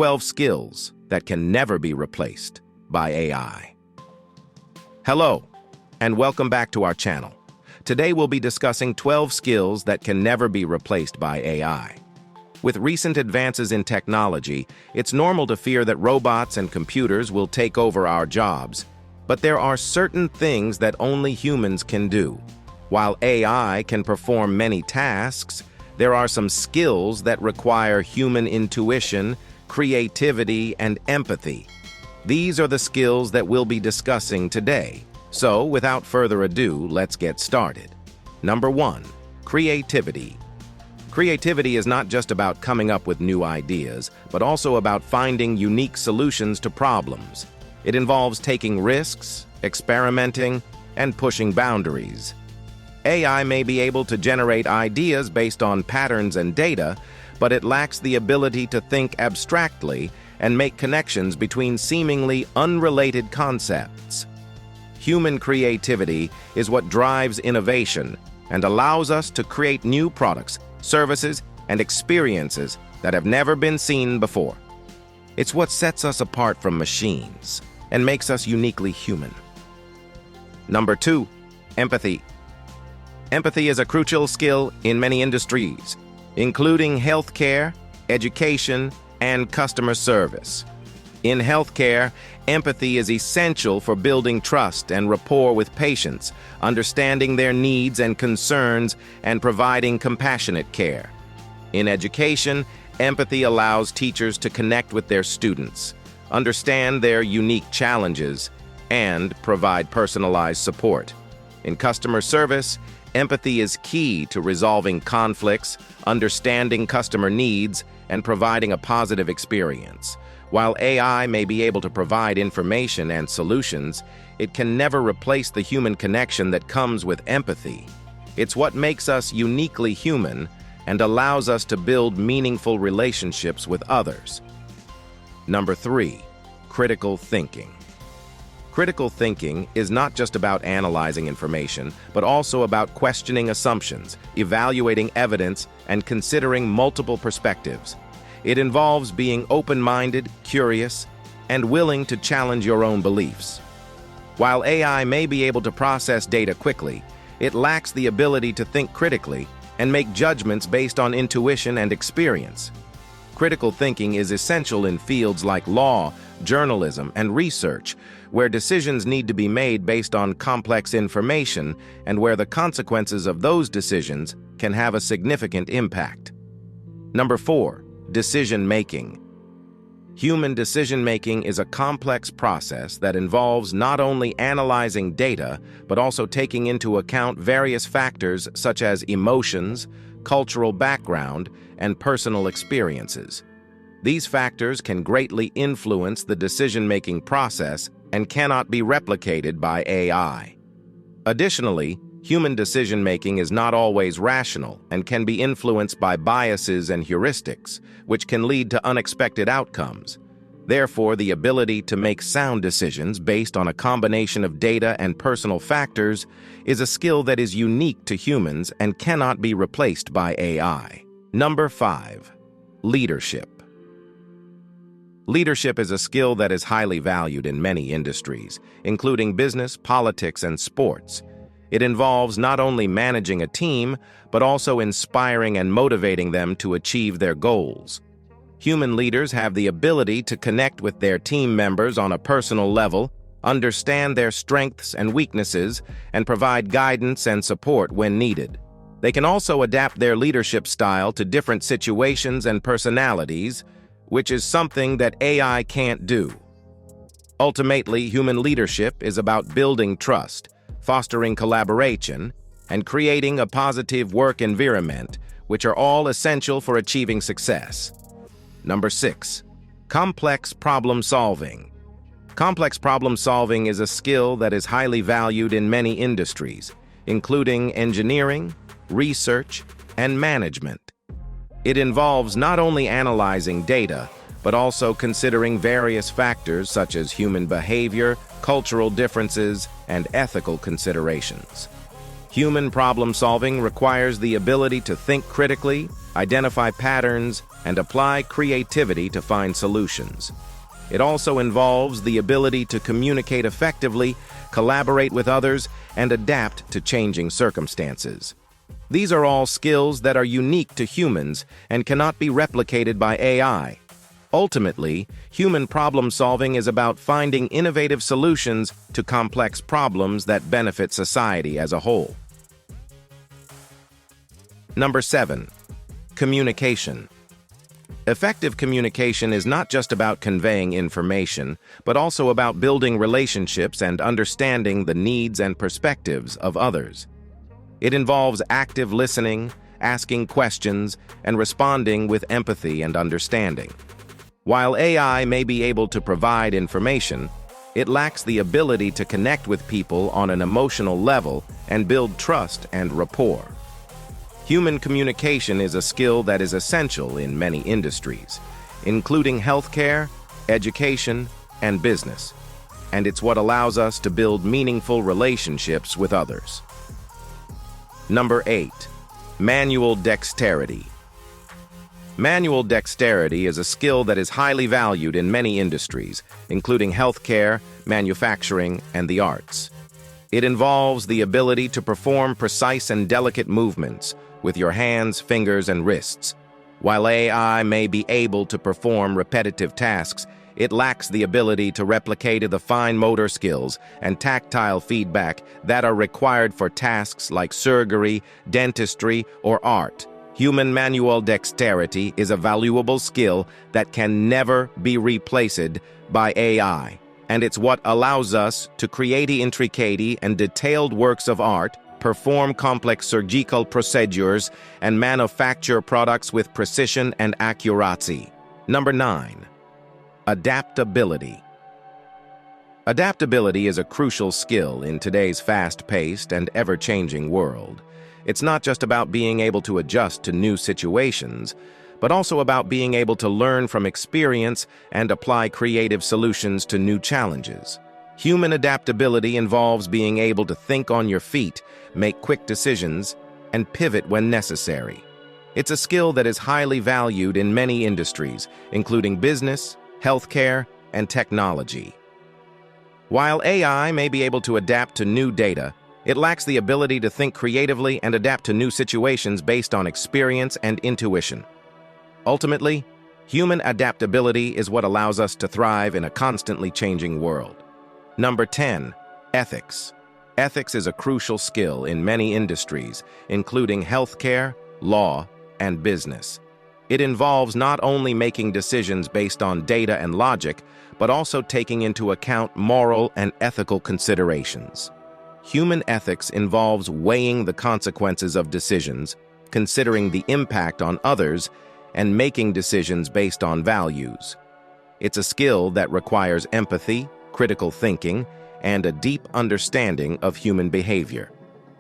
12 skills that can never be replaced by AI. Hello, and welcome back to our channel. Today we'll be discussing 12 skills that can never be replaced by AI. With recent advances in technology, it's normal to fear that robots and computers will take over our jobs, but there are certain things that only humans can do. While AI can perform many tasks, there are some skills that require human intuition, creativity, and empathy. These are the skills that we'll be discussing today. So, without further ado, let's get started. Number 1. Creativity. Creativity is not just about coming up with new ideas, but also about finding unique solutions to problems. It involves taking risks, experimenting, and pushing boundaries. AI may be able to generate ideas based on patterns and data, but it lacks the ability to think abstractly and make connections between seemingly unrelated concepts. Human creativity is what drives innovation and allows us to create new products, services, and experiences that have never been seen before. It's what sets us apart from machines and makes us uniquely human. Number 2. Empathy. Empathy is a crucial skill in many industries, including healthcare, education, and customer service. In healthcare, empathy is essential for building trust and rapport with patients, understanding their needs and concerns, and providing compassionate care. In education, empathy allows teachers to connect with their students, understand their unique challenges, and provide personalized support. In customer service, empathy is key to resolving conflicts, understanding customer needs, and providing a positive experience. While AI may be able to provide information and solutions, it can never replace the human connection that comes with empathy. It's what makes us uniquely human and allows us to build meaningful relationships with others. Number 3. Critical thinking. Critical thinking is not just about analyzing information, but also about questioning assumptions, evaluating evidence, and considering multiple perspectives. It involves being open-minded, curious, and willing to challenge your own beliefs. While AI may be able to process data quickly, it lacks the ability to think critically and make judgments based on intuition and experience. Critical thinking is essential in fields like law, journalism, and research, where decisions need to be made based on complex information and where the consequences of those decisions can have a significant impact. Number 4. Decision-making. Human decision-making is a complex process that involves not only analyzing data, but also taking into account various factors such as emotions, cultural background, and personal experiences. These factors can greatly influence the decision-making process and cannot be replicated by AI. Additionally, human decision-making is not always rational and can be influenced by biases and heuristics, which can lead to unexpected outcomes. Therefore, the ability to make sound decisions based on a combination of data and personal factors is a skill that is unique to humans and cannot be replaced by AI. Number 5. Leadership. Leadership is a skill that is highly valued in many industries, including business, politics, and sports. It involves not only managing a team, but also inspiring and motivating them to achieve their goals. Human leaders have the ability to connect with their team members on a personal level, understand their strengths and weaknesses, and provide guidance and support when needed. They can also adapt their leadership style to different situations and personalities, which is something that AI can't do. Ultimately, human leadership is about building trust, fostering collaboration, and creating a positive work environment, which are all essential for achieving success. Number 6. Complex problem solving. Complex problem solving is a skill that is highly valued in many industries, including engineering, research, and management. It involves not only analyzing data, but also considering various factors such as human behavior, cultural differences, and ethical considerations. Human problem solving requires the ability to think critically, identify patterns, and apply creativity to find solutions. It also involves the ability to communicate effectively, collaborate with others, and adapt to changing circumstances. These are all skills that are unique to humans and cannot be replicated by AI. Ultimately, human problem-solving is about finding innovative solutions to complex problems that benefit society as a whole. Number 7. Communication. Effective communication is not just about conveying information, but also about building relationships and understanding the needs and perspectives of others. It involves active listening, asking questions, and responding with empathy and understanding. While AI may be able to provide information, it lacks the ability to connect with people on an emotional level and build trust and rapport. Human communication is a skill that is essential in many industries, including healthcare, education, and business, and it's what allows us to build meaningful relationships with others. Number 8. Manual dexterity. Manual dexterity is a skill that is highly valued in many industries, including healthcare, manufacturing, and the arts. It involves the ability to perform precise and delicate movements with your hands, fingers, and wrists. While AI may be able to perform repetitive tasks, it lacks the ability to replicate the fine motor skills and tactile feedback that are required for tasks like surgery, dentistry, or art. Human manual dexterity is a valuable skill that can never be replaced by AI, and it's what allows us to create intricate and detailed works of art, perform complex surgical procedures, and manufacture products with precision and accuracy. Number 9. Adaptability. Adaptability is a crucial skill in today's fast-paced and ever-changing world. It's not just about being able to adjust to new situations, but also about being able to learn from experience and apply creative solutions to new challenges. Human adaptability involves being able to think on your feet, make quick decisions, and pivot when necessary. It's a skill that is highly valued in many industries, including business, healthcare, and technology. While AI may be able to adapt to new data, it lacks the ability to think creatively and adapt to new situations based on experience and intuition. Ultimately, human adaptability is what allows us to thrive in a constantly changing world. Number 10. Ethics. Ethics is a crucial skill in many industries, including healthcare, law, and business. It involves not only making decisions based on data and logic, but also taking into account moral and ethical considerations. Human ethics involves weighing the consequences of decisions, considering the impact on others, and making decisions based on values. It's a skill that requires empathy, critical thinking, and a deep understanding of human behavior.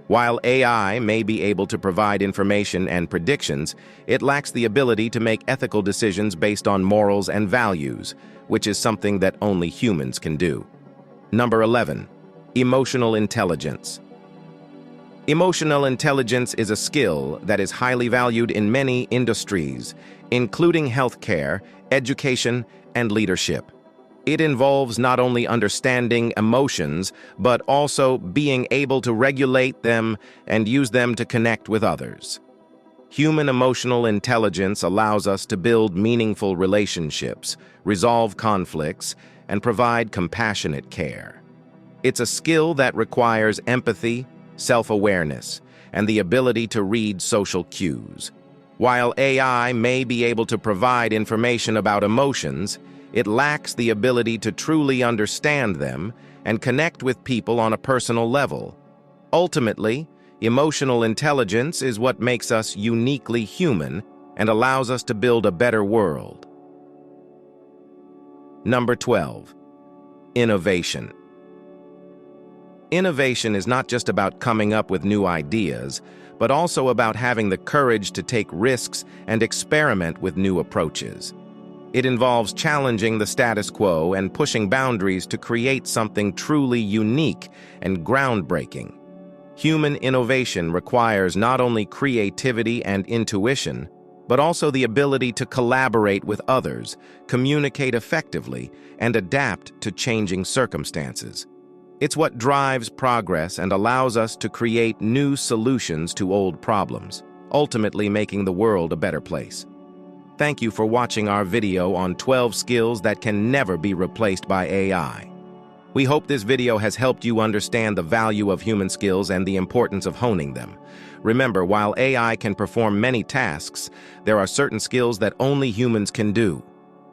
While AI may be able to provide information and predictions, it lacks the ability to make ethical decisions based on morals and values, which is something that only humans can do. Number 11. Emotional intelligence. Emotional intelligence is a skill that is highly valued in many industries, including healthcare, education, and leadership. It involves not only understanding emotions, but also being able to regulate them and use them to connect with others. Human emotional intelligence allows us to build meaningful relationships, resolve conflicts, and provide compassionate care. It's a skill that requires empathy, self-awareness, and the ability to read social cues. While AI may be able to provide information about emotions, it lacks the ability to truly understand them and connect with people on a personal level. Ultimately, emotional intelligence is what makes us uniquely human and allows us to build a better world. Number 12. Innovation. Innovation is not just about coming up with new ideas, but also about having the courage to take risks and experiment with new approaches. It involves challenging the status quo and pushing boundaries to create something truly unique and groundbreaking. Human innovation requires not only creativity and intuition, but also the ability to collaborate with others, communicate effectively, and adapt to changing circumstances. It's what drives progress and allows us to create new solutions to old problems, ultimately making the world a better place. Thank you for watching our video on 12 skills that can never be replaced by AI. We hope this video has helped you understand the value of human skills and the importance of honing them. Remember, while AI can perform many tasks, there are certain skills that only humans can do.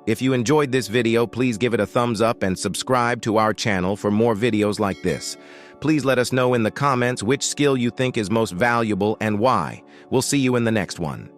If you enjoyed this video, please give it a thumbs up and subscribe to our channel for more videos like this. Please let us know in the comments which skill you think is most valuable and why. We'll see you in the next one.